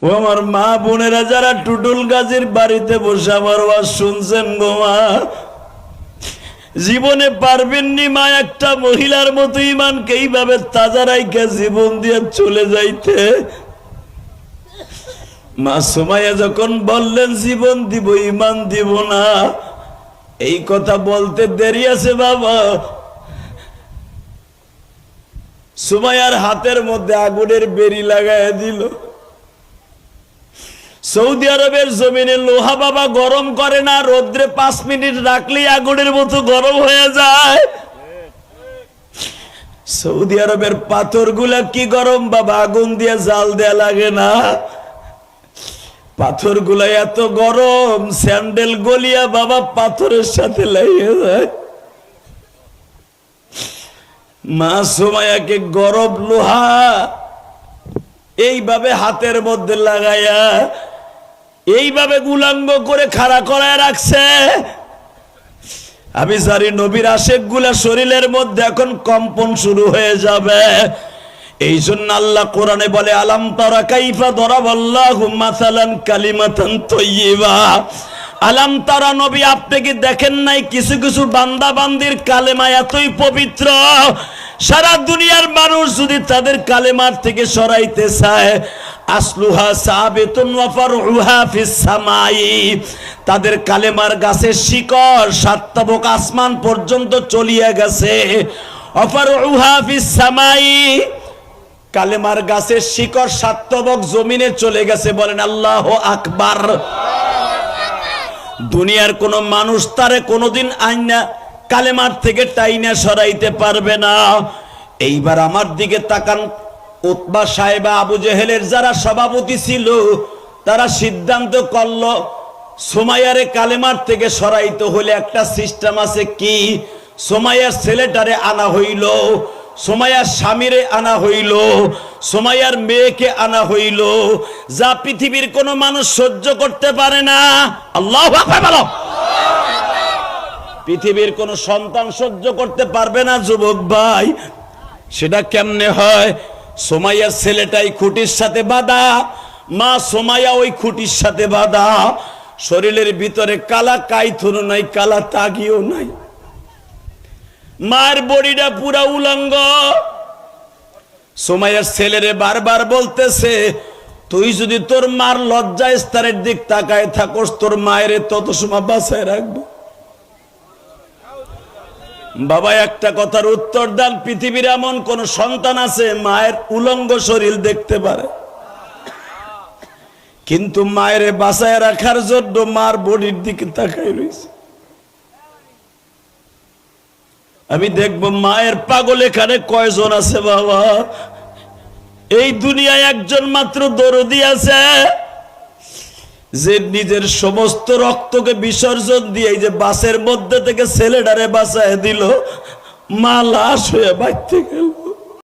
ও আমার মা বোনেরা যারা টুটুল গাজীর বাড়িতে বসে আমার ওয়াজ শুনছেন গো মা, জীবনে পারবেননি মা একটা মহিলার মতো ইমানকে এইভাবে তাজা রাইখা জীবন দিয়ে চলে যাইতে। মা সুমাইয়া যখন বললেন জীবন দিব ইমান দিব না, এই কথা বলতে দেরি আছে বাবা। সুমাইয়ার হাতের মধ্যে আগুনের বেরি লাগায় দিল। সৌদি আরবের জমিনে লোহা বাবা গরম করে না, রোদ্রে 5 মিনিট রাখলেই আগুনের মতো গরম হয়ে যায়। সৌদি আরবের পাথরগুলা কি গরম বাবা, আগুন দিয়ে জাল দেয়া লাগে না। পাথরগুলা এত গরম, স্যান্ডেল গলিয়া বাবা পাথরের সাথে লেগে যায়। মা সুমাইয়াকে গরম লোহা এইভাবে হাতের মধ্যে লাগাইয়া এইভাবে উলঙ্গ করে খাড়া করায় রাখছে। আমি জানি নবীর আশেক গুলা শরীরের মধ্যে এখন কম্পন শুরু হয়ে যাবে। এই জন্য আল্লাহ কোরআনে বলে আলাম তারা কাইফা দরাবাল্লাহু মাসালান কালিমাতান তাইয়্যিবা। আলাম তারা নবী আপনি কি দেখেন নাই কিছু কিছু বান্দা বান্দির কালেমা এতই পবিত্র, সারা দুনিয়ার মানুষ যদি তাদের কালেমার থেকে সরাইতে চায়, আসলুহা সাবিতুন ওয়া ফারউহা ফিস সামাই, তাদের কালেমার গাছের শিকড় 7 তবক আসমান পর্যন্ত চলিয়ে গেছে। ওয়া ফারউহা ফিস সামাই, কালেমার গাছের শিকড় 7 তবক জমিনে চলে গেছে। বলেন আল্লাহু আকবার। দুনিয়ার কোন মানুষ তারে কোনোদিন আইনা কালেমার থেকে টাইনা সরাইতে পারবে না। এইবার আমার দিকে তাকান, উতবা সাহেবা আবু জেহেলের যারা সভাপতি ছিল তারা সিদ্ধান্ত করলো সুমাইয়ারে কালেমার থেকে সরাইতে হলে একটা সিস্টেম আছে। কি? সুমাইয়ার ছেলেটারে আনা হইল, সুমাইয়ার স্বামীরে আনা হইল, সুমাইয়ার মেয়েকে আনা হইল, যা পৃথিবীর কোন মানুষ সহ্য করতে পারে না। আল্লাহু আকবার বলো। পৃথিবীর কোন সন্তান সহ্য করতে পারবে না যুবক ভাই। সেটা কেমনে হয়? সুমাইয়ার ছেলেটাই খুঁটির সাথে বাঁধা, মা সুমাইয়া ওই খুঁটির সাথে বাঁধা। শরীরের ভিতরে কালা কাইথুনও নাই, কালা তাগিও নাই, মায়ের বডিটা পুরা উলঙ্গ। সুমাইয়ার ছেলেরে বারবার বলতেছে, তুই যদি তোর মার লজ্জা স্তরের দিক তাকায় থাকস, তোর মায়ের তত সময় বাঁচায় রাখবো। বাবা একটা কথার উত্তর দেন, পৃথিবীর এমন কোন সন্তান আছে মায়ের উলঙ্গ শরীর দেখতে পারে? কিন্তু মায়ের বাঁচায় রাখার জন্য মার বডির দিকে তাকায় রয়েছে। আমি দেখবো মায়ের পাগল এখানে কয়জন আছে বাবা? এই দুনিয়ায় একজন মাত্র দরদি আছে, যে নিজের সমস্ত রক্তকে বিসর্জন দিয়ে এই যে বাসের মধ্যে থেকে ছেলেটারে বাঁচায় দিল, মা লাশ হয়ে বাঁচতে গেল।